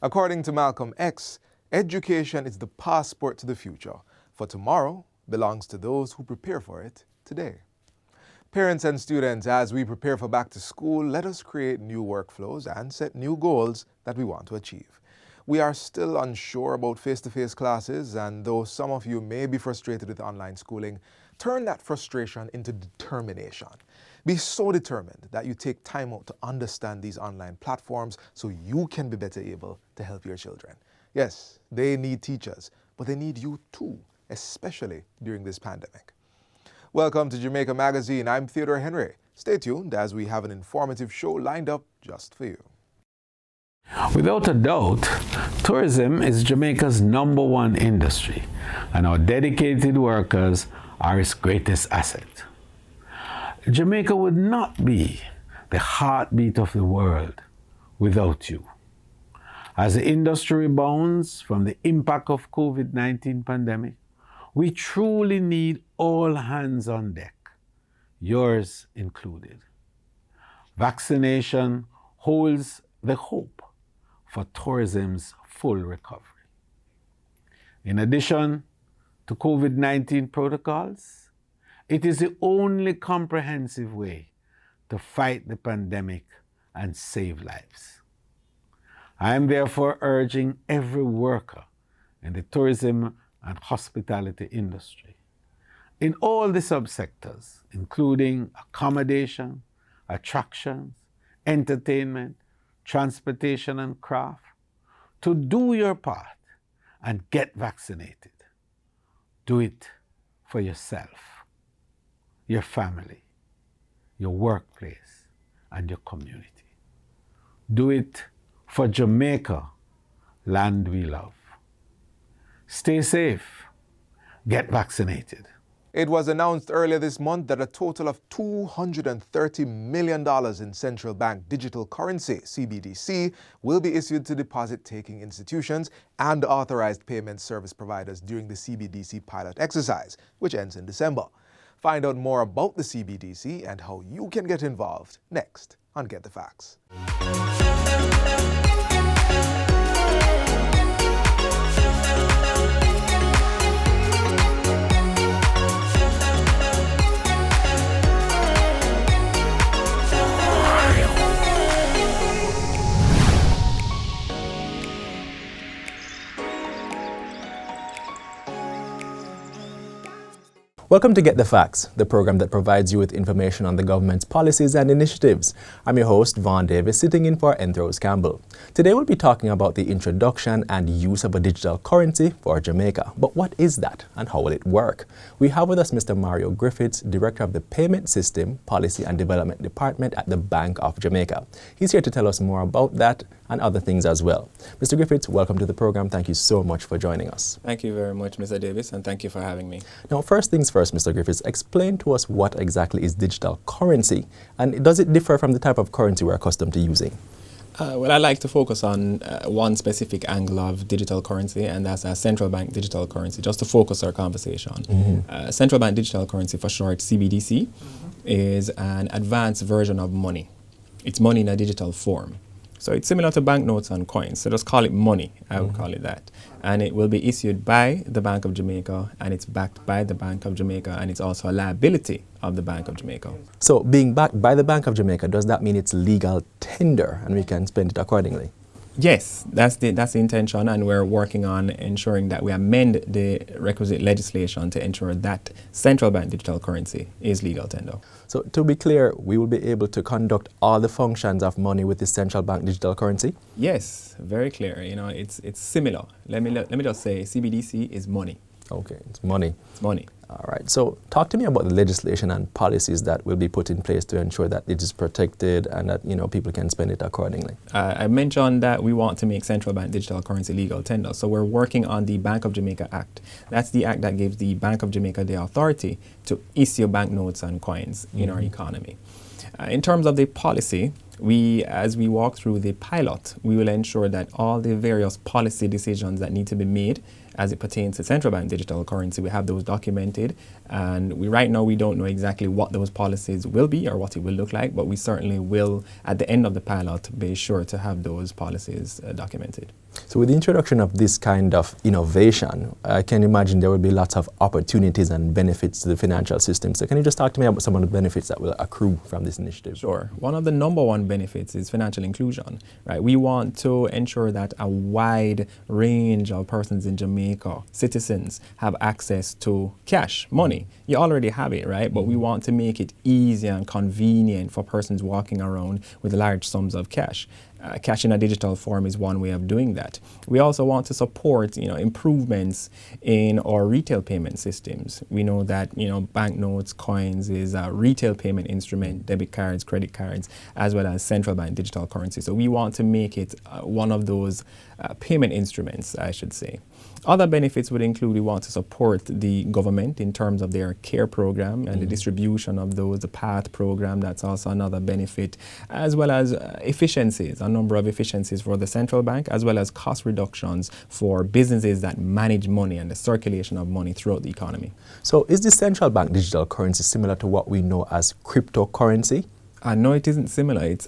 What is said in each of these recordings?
According to Malcolm X, education is the passport to the future, for tomorrow belongs to those who prepare for it today. Parents and students, as we prepare for back to school, let us create new workflows and set new goals that we want to achieve. We are still unsure about face-to-face classes, and though some of you may be frustrated with online schooling, turn that frustration into determination. Be so determined that you take time out to understand these online platforms so you can be better able to help your children. Yes, they need teachers, but they need you too, especially during this pandemic. Welcome to Jamaica Magazine. I'm Theodore Henry. Stay tuned as we have an informative show lined up just for you. Without a doubt, tourism is Jamaica's #1 industry, and our dedicated workers are its greatest asset. Jamaica would not be the heartbeat of the world without you. As the industry rebounds from the impact of COVID-19 pandemic, we truly need all hands on deck, yours included. Vaccination holds the hope for tourism's full recovery. In addition to COVID-19 protocols, it is the only comprehensive way to fight the pandemic and save lives. I am therefore urging every worker in the tourism and hospitality industry, in all the subsectors, including accommodation, attractions, entertainment, transportation and craft, to do your part and get vaccinated. Do it for yourself, your family, your workplace, and your community. Do it for Jamaica, land we love. Stay safe. Get vaccinated. It was announced earlier this month that a total of $230 million in central bank digital currency, CBDC, will be issued to deposit-taking institutions and authorized payment service providers during the CBDC pilot exercise, which ends in December. Find out more about the CBDC and how you can get involved next on Get the Facts. Welcome to Get the Facts, the program that provides you with information on the government's policies and initiatives. I'm your host, Vaughn Davis, sitting in for Enthros Campbell. Today we'll be talking about the introduction and use of a digital currency for Jamaica. But what is that and how will it work? We have with us Mr. Mario Griffiths, Director of the Payment System, Policy and Development Department at the Bank of Jamaica. He's here to tell us more about that and other things as well. Mr. Griffiths, welcome to the program. Thank you so much for joining us. Thank you very much, Mr. Davis, and thank you for having me. Now, first things first, Mr. Griffiths, explain to us what exactly is digital currency, and does it differ from the type of currency we're accustomed to using? Well, I like to focus on one specific angle of digital currency, and that's a central bank digital currency, just to focus our conversation. Central bank digital currency, for short, CBDC, is an advanced version of money. It's money in a digital form. So it's similar to banknotes and coins, so just call it money, I would call it that. And it will be issued by the Bank of Jamaica, and it's backed by the Bank of Jamaica, and it's also a liability of the Bank of Jamaica. So being backed by the Bank of Jamaica, does that mean it's legal tender and we can spend it accordingly? Yes, that's the intention, and we're working on ensuring that we amend the requisite legislation to ensure that central bank digital currency is legal tender. So to be clear, we will be able to conduct all the functions of money with the central bank digital currency? Yes, very clear. You know, it's similar. Let me just say CBDC is money. Okay, it's money. It's money. All right. So talk to me about the legislation and policies that will be put in place to ensure that it is protected and that, you know, people can spend it accordingly. I mentioned that we want to make central bank digital currency legal tender. So we're working on the Bank of Jamaica Act. That's the act that gives the Bank of Jamaica the authority to issue banknotes and coins in our economy. In terms of the policy, as we walk through the pilot, we will ensure that all the various policy decisions that need to be made as it pertains to central bank digital currency, we have those documented, and right now we don't know exactly what those policies will be or what it will look like, but we certainly will, at the end of the pilot, be sure to have those policies documented. So with the introduction of this kind of innovation, I can imagine there will be lots of opportunities and benefits to the financial system. So can you just talk to me about some of the benefits that will accrue from this initiative? Sure. One of the number one benefits is financial inclusion, right? We want to ensure that a wide range of persons in Jamaica, citizens, have access to cash, money. You already have it, right? But we want to make it easy and convenient for persons walking around with large sums of cash. Cash in a digital form is one way of doing that. We also want to support, improvements in our retail payment systems. We know that, banknotes, coins is a retail payment instrument, debit cards, credit cards, as well as central bank digital currency. So we want to make it one of those payment instruments, I should say. Other benefits would include we want to support the government in terms of their care program and the distribution of those, the PATH program, that's also another benefit, as well as efficiencies, a number of efficiencies for the central bank, as well as cost reductions for businesses that manage money and the circulation of money throughout the economy. So is the central bank digital currency similar to what we know as cryptocurrency? No, it isn't similar. It's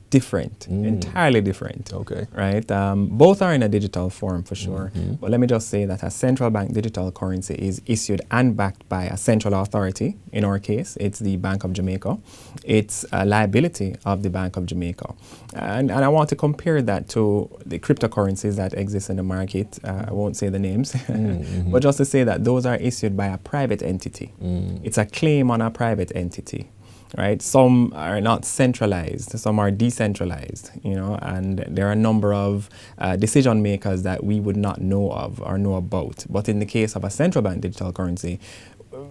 different, entirely different. Okay. Right? Both are in a digital form for sure. But let me just say that a central bank digital currency is issued and backed by a central authority. In our case, it's the Bank of Jamaica. It's a liability of the Bank of Jamaica. And I want to compare that to the cryptocurrencies that exist in the market. I won't say the names, but just to say that those are issued by a private entity. It's a claim on a private entity. Right, some are not centralized, some are decentralized, and there are a number of decision makers that we would not know of or know about. But in the case of a central bank digital currency,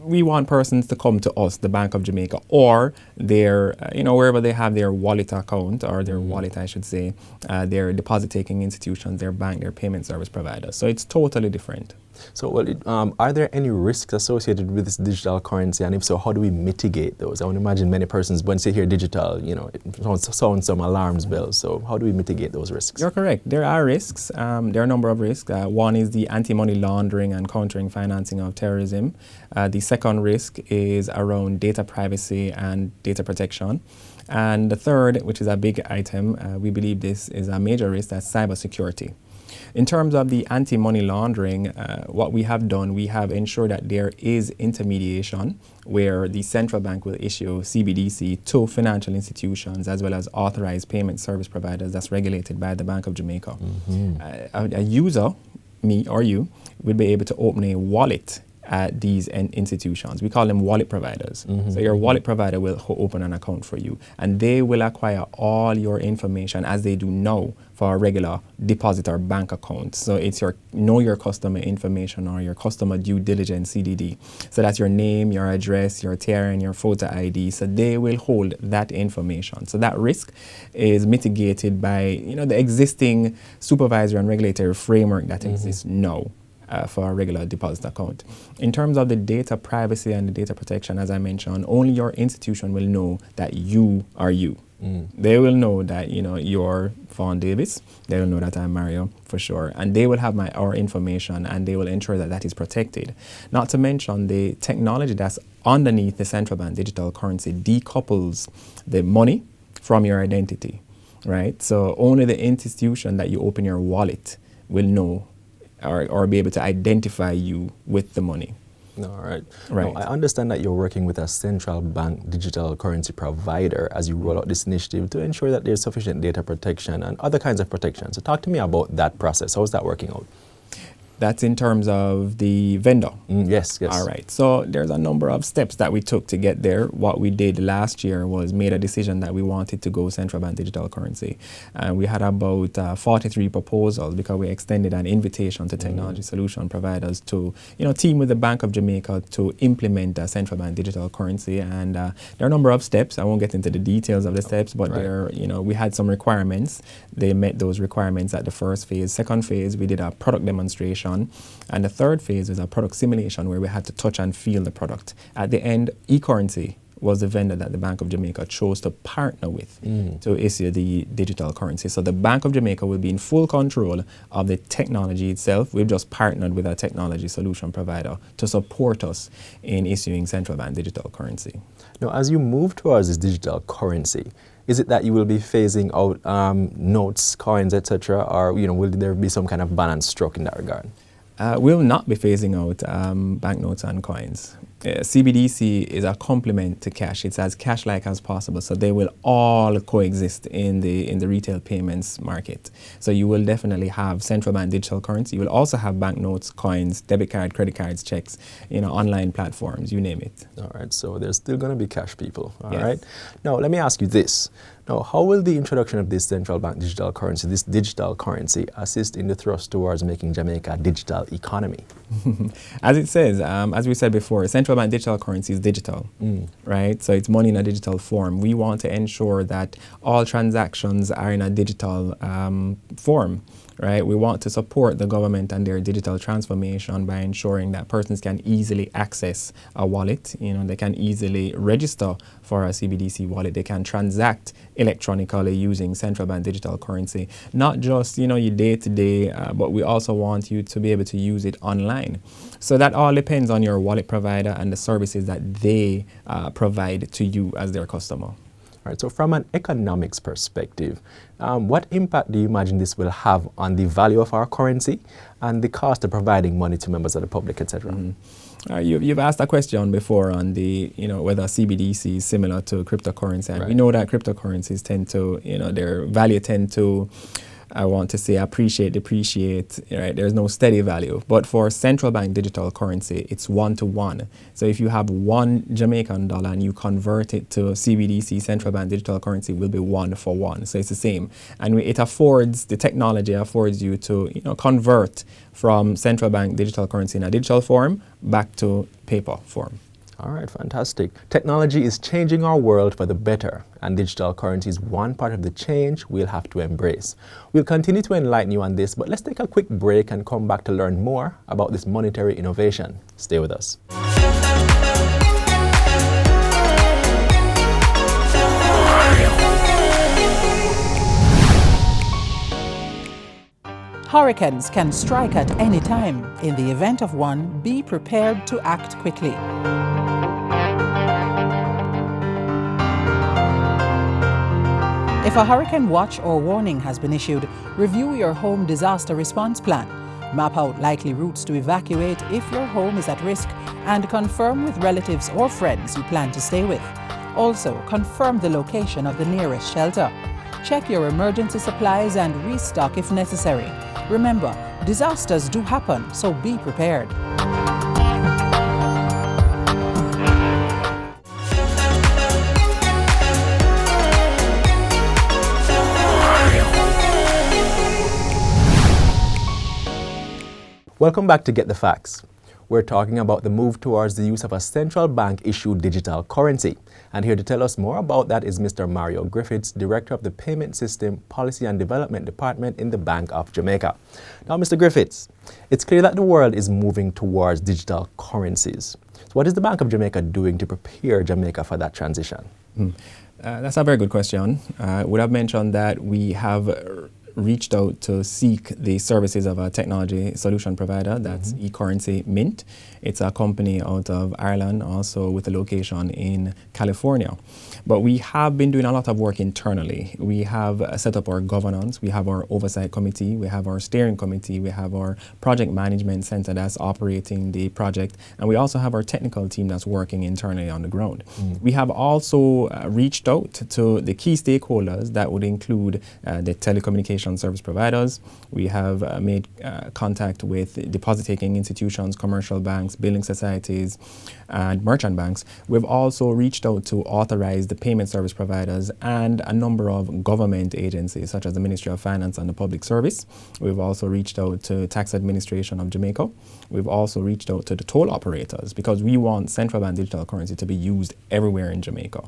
we want persons to come to us, the Bank of Jamaica, or their, wherever they have their wallet account, or their wallet, I should say, their deposit-taking institutions, their bank, their payment service providers. So it's totally different. So, are there any risks associated with this digital currency? And if so, how do we mitigate those? I would imagine many persons, when they hear digital, it sounds some alarms bells. So how do we mitigate those risks? You're correct. There are risks. There are a number of risks. One is the anti-money laundering and countering financing of terrorism. The second risk is around data privacy and data protection. And the third, which is a big item, we believe this is a major risk, that's cybersecurity. In terms of the anti-money laundering, what we have done, we have ensured that there is intermediation where the central bank will issue CBDC to financial institutions as well as authorized payment service providers that's regulated by the Bank of Jamaica. A user, me or you, will be able to open a wallet at these institutions. We call them wallet providers. So your wallet provider will open an account for you, and they will acquire all your information as they do now for a regular deposit or bank account. So it's your know your customer information or your customer due diligence CDD. So that's your name, your address, your TRN, your photo ID. So they will hold that information. So that risk is mitigated by the existing supervisory and regulatory framework that exists now. For a regular deposit account. In terms of the data privacy and the data protection, as I mentioned, only your institution will know that you are you. They will know that you're Vaughn Davis. They will know that I'm Mario for sure, and they will have our information, and they will ensure that that is protected. Not to mention the technology that's underneath the central bank digital currency decouples the money from your identity, right? So only the institution that you open your wallet will know or be able to identify you with the money. All right. Right. Now, I understand that you're working with a central bank digital currency provider as you roll out this initiative to ensure that there's sufficient data protection and other kinds of protection. So talk to me about that process. How is that working out? That's in terms of the vendor. Yes. All right. So there's a number of steps that we took to get there. What we did last year was made a decision that we wanted to go central bank digital currency. And we had about 43 proposals because we extended an invitation to technology solution providers to, team with the Bank of Jamaica to implement a central bank digital currency. And there are a number of steps. I won't get into the details of the steps, but we had some requirements. They met those requirements at the first phase. Second phase, we did a product demonstration. And the third phase is a product simulation where we had to touch and feel the product. At the end, e-currency was the vendor that the Bank of Jamaica chose to partner with to issue the digital currency. So the Bank of Jamaica will be in full control of the technology itself. We've just partnered with a technology solution provider to support us in issuing central bank digital currency. Now, as you move towards this digital currency, is it that you will be phasing out notes, coins, etc., or will there be some kind of balance struck in that regard? We'll not be phasing out banknotes and coins. CBDC is a complement to cash. It's as cash-like as possible, so they will all coexist in the retail payments market. So you will definitely have central bank digital currency. You will also have banknotes, coins, debit card, credit cards, checks, online platforms, you name it. All right, so there's still going to be cash people. All Yes. right. Now, let me ask you this. Now, how will the introduction of this central bank digital currency, this digital currency, assist in the thrust towards making Jamaica a digital economy? As it says, as we said before, central bank digital currency is digital, right? So it's money in a digital form. We want to ensure that all transactions are in a digital form, right? We want to support the government and their digital transformation by ensuring that persons can easily access a wallet. They can easily register for a CBDC wallet. They can transact electronically using central bank digital currency. Not just, your day-to-day, but we also want you to be able to use it online. So that all depends on your wallet provider and the services that they provide to you as their customer. All right, so from an economics perspective, what impact do you imagine this will have on the value of our currency and the cost of providing money to members of the public, etc.? You've asked a question before on the, whether CBDC is similar to cryptocurrency. And Right. we know that cryptocurrencies tend to, their value tend to, I want to say, appreciate, depreciate, right? There's no steady value. But for central bank digital currency, it's 1-to-1. So if you have $1 Jamaican and you convert it to CBDC, central bank digital currency will be 1-for-1. So it's the same. And the technology affords you to, convert from central bank digital currency in a digital form back to paper form. All right, fantastic. Technology is changing our world for the better, and digital currency is one part of the change we'll have to embrace. We'll continue to enlighten you on this, but let's take a quick break and come back to learn more about this monetary innovation. Stay with us. Hurricanes can strike at any time. In the event of one, be prepared to act quickly. If a hurricane watch or warning has been issued, review your home disaster response plan. Map out likely routes to evacuate if your home is at risk and confirm with relatives or friends you plan to stay with. Also, confirm the location of the nearest shelter. Check your emergency supplies and restock if necessary. Remember, disasters do happen, so be prepared. Welcome back to Get the Facts. We're talking about the move towards the use of a central bank-issued digital currency. And here to tell us more about that is Mr. Mario Griffiths, Director of the Payment System Policy and Development Department in the Bank of Jamaica. Now, Mr. Griffiths, it's clear that the world is moving towards digital currencies. So what is the Bank of Jamaica doing to prepare Jamaica for that transition? That's a very good question. I would have mentioned that we have reached out to seek the services of a technology solution provider, that's eCurrency Mint. It's a company out of Ireland, also with a location in California. But we have been doing a lot of work internally. We have set up our governance, we have our oversight committee, we have our steering committee, we have our project management center that's operating the project, and we also have our technical team that's working internally on the ground. We have also reached out to the key stakeholders that would include the telecommunication service providers. We have made contact with deposit-taking institutions, commercial banks, building societies, and merchant banks. We've also reached out to authorized payment service providers and a number of government agencies, such as the Ministry of Finance and the Public Service. We've also reached out to Tax Administration of Jamaica. We've also reached out to the toll operators because we want central bank digital currency to be used everywhere in Jamaica.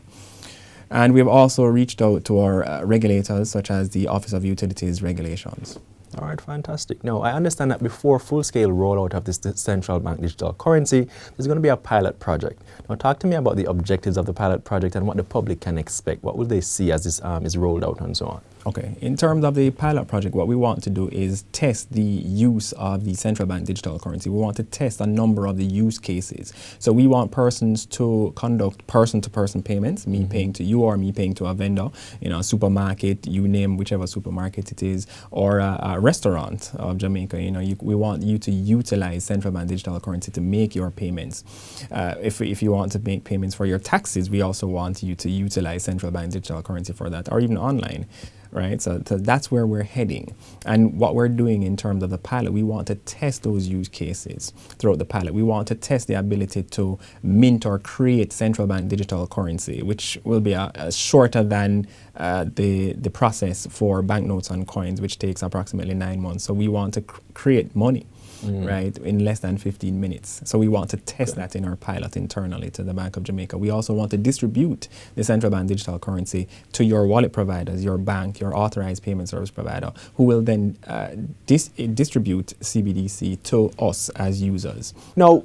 And we've also reached out to our regulators, such as the Office of Utilities Regulations. All right, fantastic. Now, I understand that before full-scale rollout of this central bank digital currency, there's going to be a pilot project. Now, talk to me about the objectives of the pilot project and what the public can expect. What will they see as this is rolled out and so on? Okay, in terms of the pilot project, what we want to do is test the use of the central bank digital currency. We want to test a number of the use cases. So we want persons to conduct person-to-person payments, me paying to you or me paying to a vendor, a supermarket, you name whichever supermarket it is, or a restaurant of Jamaica. We want you to utilize central bank digital currency to make your payments. If you want to make payments for your taxes, we also want you to utilize central bank digital currency for that, or even online. Right, so that's where we're heading. And what we're doing in terms of the pilot, we want to test those use cases throughout the pilot. We want to test the ability to mint or create central bank digital currency, which will be shorter than the process for banknotes and coins, which takes approximately 9 months. So we want to create money. Right, in less than 15 minutes. So we want to test that in our pilot internally to the Bank of Jamaica. We also want to distribute the central bank digital currency to your wallet providers, your bank, your authorized payment service provider, who will then distribute CBDC to us as users. Now,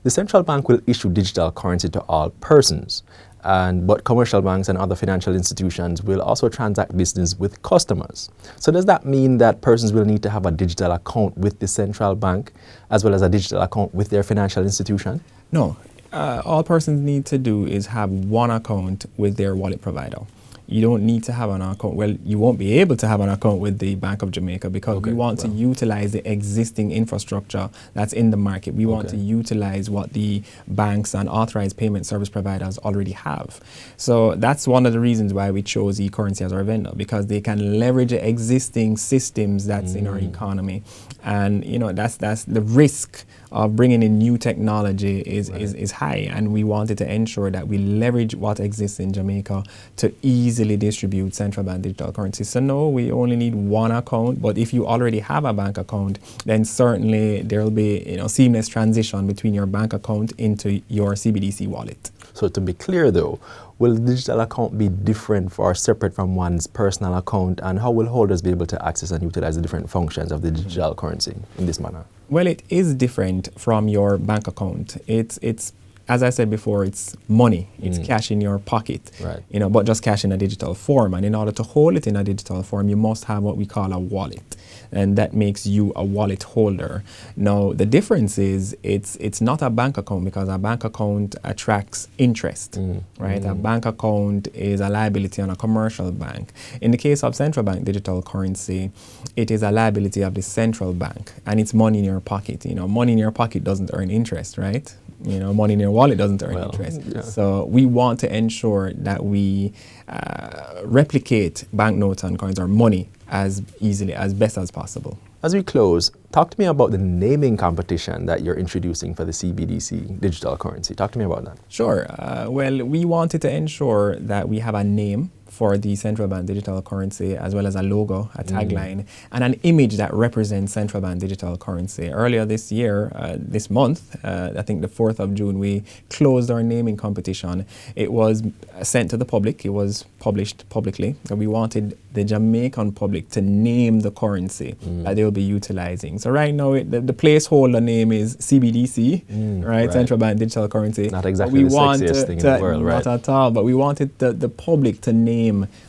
the central bank will issue digital currency to all persons. But commercial banks and other financial institutions will also transact business with customers. So does that mean that persons will need to have a digital account with the central bank as well as a digital account with their financial institution? No. All persons need to do is have one account with their wallet provider. You don't need to have an account. Well, you won't be able to have an account with the Bank of Jamaica because we want to utilize the existing infrastructure that's in the market. We want to utilize what the banks and authorized payment service providers already have. So that's one of the reasons why we chose eCurrency as our vendor, because they can leverage the existing systems that's in our economy. And that's the risk of bringing in new technology is high, and we wanted to ensure that we leverage what exists in Jamaica to easily distribute central bank digital currency. So no, we only need one account, but if you already have a bank account, then certainly there will be seamless transition between your bank account into your CBDC wallet. So to be clear though, will the digital account be different or separate from one's personal account, and how will holders be able to access and utilize the different functions of the digital currency in this manner? Well, it is different from your bank account. It's as I said before, it's money. It's cash in your pocket, but just cash in a digital form. And in order to hold it in a digital form, you must have what we call a wallet. And that makes you a wallet holder. Now, the difference is it's not a bank account, because a bank account attracts interest, right? A bank account is a liability on a commercial bank. In the case of central bank digital currency, it is a liability of the central bank, and it's money in your pocket. Money in your pocket doesn't earn interest, right? Money in your wallet doesn't earn interest. Yeah. So we want to ensure that we replicate banknotes and coins, or money, as easily, as best as possible. As we close, talk to me about the naming competition that you're introducing for the CBDC digital currency. Talk to me about that. Sure. Well, we wanted to ensure that we have a name for the central bank digital currency, as well as a logo, a tagline, and an image that represents central bank digital currency. Earlier this year, this month, I think the 4th of June, we closed our naming competition. It was sent to the public. It was published publicly. And we wanted the Jamaican public to name the currency that they will be utilizing. So right now, the placeholder name is CBDC, right? Central bank digital currency. Not exactly the sexiest thing in the world, right? Not at all, but we wanted the public to name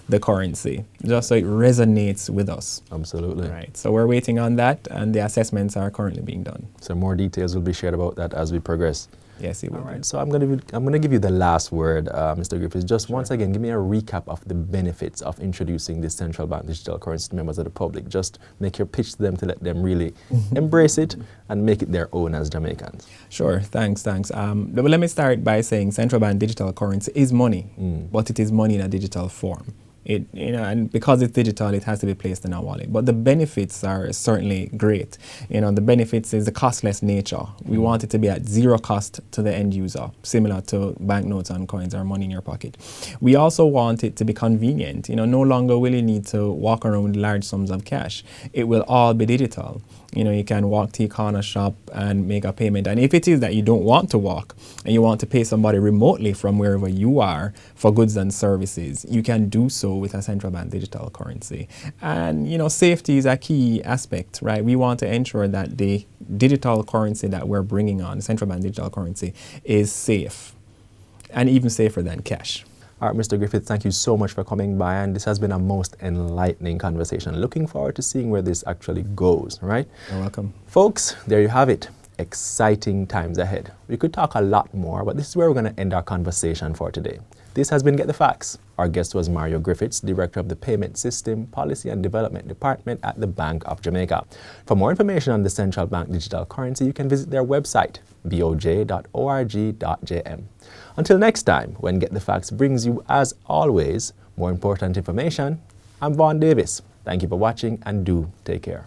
the currency, just so it resonates with us. Absolutely. Right. So we're waiting on that, and the assessments are currently being done. So more details will be shared about that as we progress. Yes, it will. All right. So I'm gonna give you the last word, Mr. Griffiths. Just once again, give me a recap of the benefits of introducing this central bank digital currency to members of the public. Just make your pitch to them to let them really embrace it and make it their own as Jamaicans. Sure. Thanks. But let me start by saying central bank digital currency is money, but it is money in a digital form. And because it's digital, it has to be placed in our wallet. But the benefits are certainly great. The benefits is the costless nature. We want it to be at zero cost to the end user, similar to banknotes and coins or money in your pocket. We also want it to be convenient. No longer will you need to walk around with large sums of cash. It will all be digital. You can walk to your corner shop and make a payment. And if it is that you don't want to walk and you want to pay somebody remotely from wherever you are for goods and services, you can do so with a central bank digital currency. And safety is a key aspect, right? We want to ensure that the digital currency that we're bringing on, central bank digital currency, is safe and even safer than cash. All right, Mr. Griffith, thank you so much for coming by, and this has been a most enlightening conversation. Looking forward to seeing where this actually goes, right? You're welcome. Folks, there you have it. Exciting times ahead. We could talk a lot more, but this is where we're going to end our conversation for today. This has been Get the Facts. Our guest was Mario Griffiths, Director of the Payment System, Policy and Development Department at the Bank of Jamaica. For more information on the central bank digital currency, you can visit their website, boj.org.jm. Until next time, when Get the Facts brings you, as always, more important information, I'm Vaughn Davis. Thank you for watching, and do take care.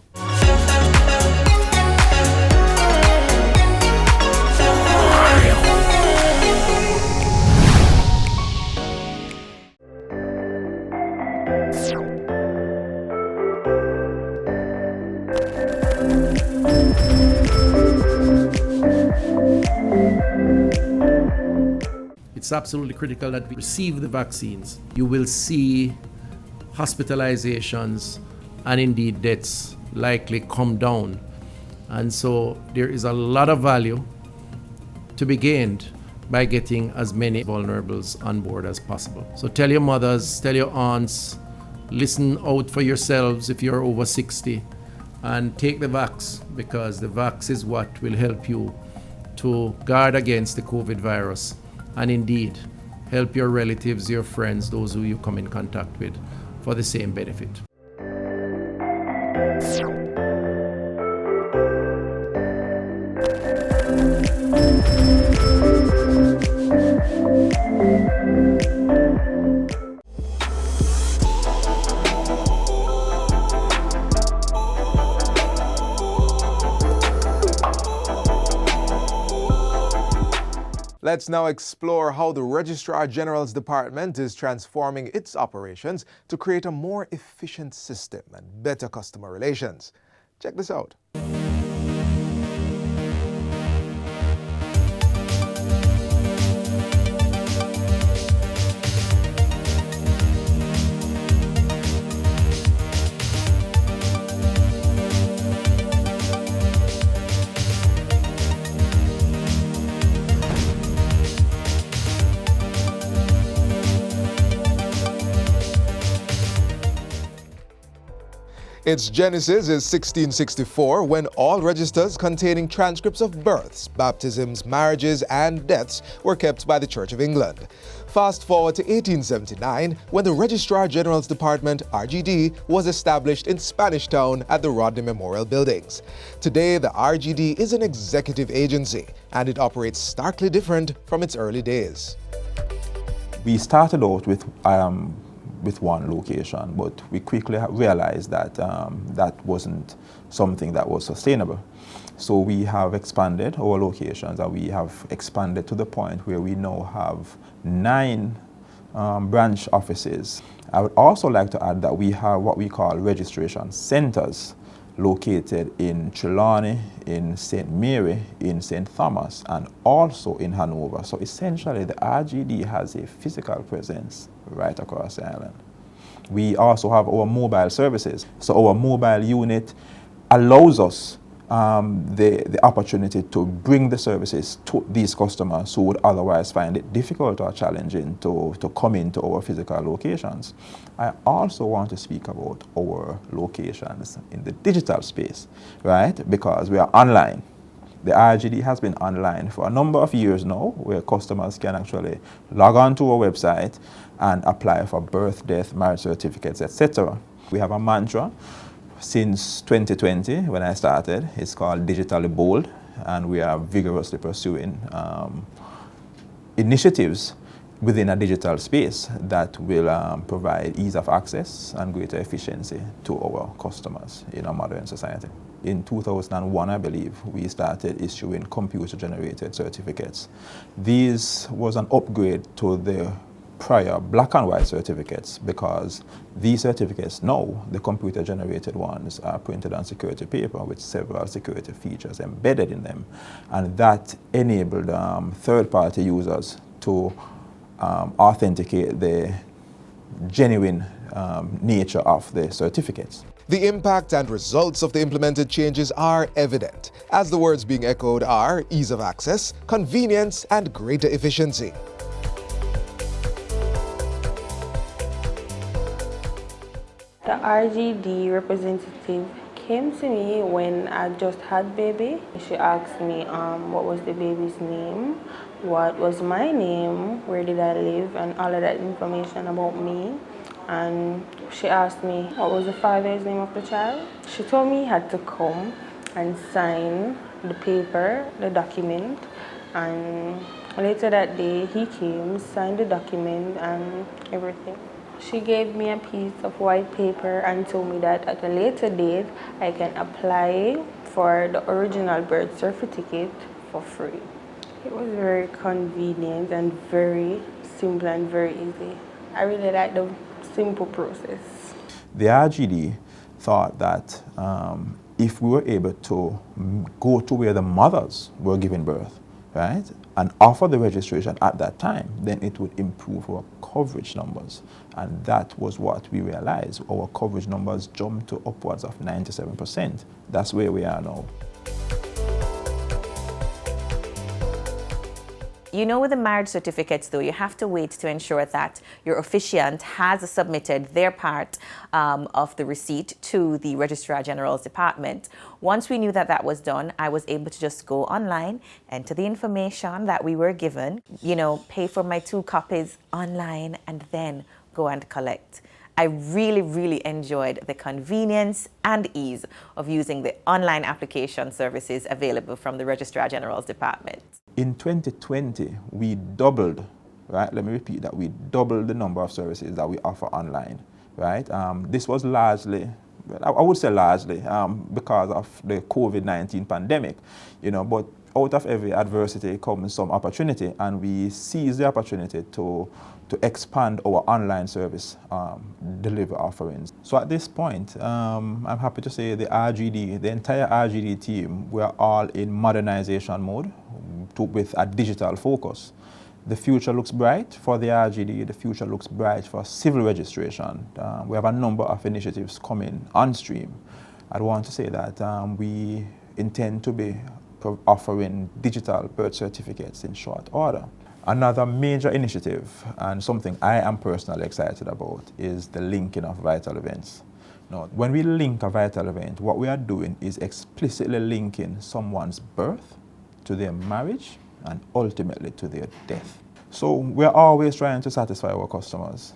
It's absolutely critical that we receive the vaccines. You will see hospitalizations and indeed deaths likely come down. And so there is a lot of value to be gained by getting as many vulnerables on board as possible. So tell your mothers, tell your aunts, listen out for yourselves if you're over 60, and take the vax, because the vax is what will help you to guard against the COVID virus, and indeed help your relatives, your friends, those who you come in contact with, for the same benefit. Let's now explore how the Registrar General's Department is transforming its operations to create a more efficient system and better customer relations. Check this out. Its genesis is 1664, when all registers containing transcripts of births, baptisms, marriages, and deaths were kept by the Church of England. Fast forward to 1879, when the Registrar General's Department, RGD, was established in Spanish Town at the Rodney Memorial Buildings. Today, the RGD is an executive agency, and it operates starkly different from its early days. We started out with one location, but we quickly realized that that wasn't something that was sustainable. So we have expanded our locations, and we have expanded to the point where we now have 9 branch offices. I would also like to add that we have what we call registration centers located in Trelawney, in St. Mary, in St. Thomas, and also in Hanover. So essentially, the RGD has a physical presence right across the island. We also have our mobile services. So our mobile unit allows us the opportunity to bring the services to these customers who would otherwise find it difficult or challenging to come into our physical locations. I also want to speak about our locations in the digital space, right? Because we are online. The RGD has been online for a number of years now, where customers can actually log on to our website and apply for birth, death, marriage certificates, etc. We have a mantra since 2020, when I started. It's called Digitally Bold, and we are vigorously pursuing initiatives within a digital space that will provide ease of access and greater efficiency to our customers in a modern society. In 2001, I believe, we started issuing computer-generated certificates. This was an upgrade to the prior black and white certificates, because these certificates now, the computer generated ones, are printed on security paper with several security features embedded in them, and that enabled third-party users to authenticate the genuine nature of the certificates. The impact and results of the implemented changes are evident, as the words being echoed are ease of access, convenience, and greater efficiency. The RGD representative came to me when I just had baby. She asked me what was the baby's name, what was my name, where did I live, and all of that information about me. And she asked me what was the father's name of the child. She told me he had to come and sign the paper, the document, and later that day he came, signed the document and everything. She gave me a piece of white paper and told me that at a later date I can apply for the original birth certificate for free. It was very convenient and very simple and very easy. I really like the simple process. The RGD thought that if we were able to go to where the mothers were giving birth, right, and offer the registration at that time, then it would improve our coverage numbers. And that was what we realized. Our coverage numbers jumped to upwards of 97%. That's where we are now. You know, with the marriage certificates, though, you have to wait to ensure that your officiant has submitted their part of the receipt to the Registrar General's department. Once we knew that that was done, I was able to just go online, enter the information that we were given, you know, pay for my 2 copies online, and then go and collect. I really, really enjoyed the convenience and ease of using the online application services available from the Registrar General's department. In 2020, we doubled, right? Let me repeat that. We doubled the number of services that we offer online, right? This was largely, I would say largely, because of the COVID-19 pandemic, you know, but out of every adversity comes some opportunity, and we seized the opportunity to expand our online service delivery offerings. So at this point, I'm happy to say the RGD, the entire RGD team, we're all in modernization mode with a digital focus. The future looks bright for the RGD, the future looks bright for civil registration. We have a number of initiatives coming on stream. I want to say that we intend to be offering digital birth certificates in short order. Another major initiative, and something I am personally excited about, is the linking of vital events. Now, when we link a vital event, what we are doing is explicitly linking someone's birth to their marriage and ultimately to their death. So we're always trying to satisfy our customers.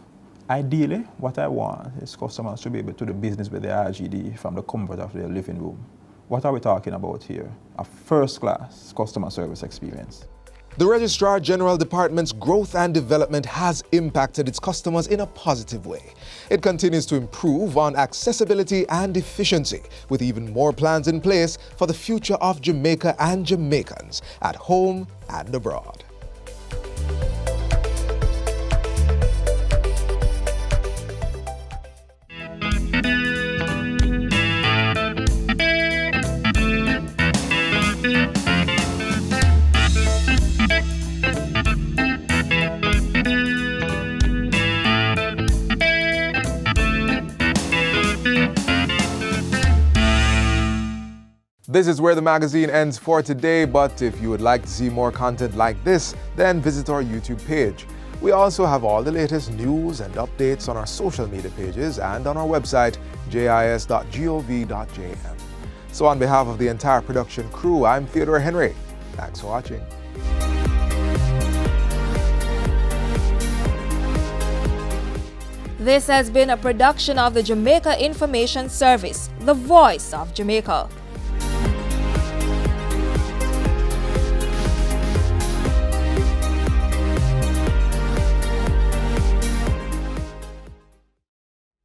Ideally, what I want is customers to be able to do business with the RGD from the comfort of their living room. What are we talking about here? A first-class customer service experience. The Registrar General Department's growth and development has impacted its customers in a positive way. It continues to improve on accessibility and efficiency, with even more plans in place for the future of Jamaica and Jamaicans, at home and abroad. This is where the magazine ends for today, but if you would like to see more content like this, then visit our YouTube page. We also have all the latest news and updates on our social media pages and on our website, jis.gov.jm. So on behalf of the entire production crew, I'm Theodore Henry. Thanks for watching. This has been a production of the Jamaica Information Service, the voice of Jamaica.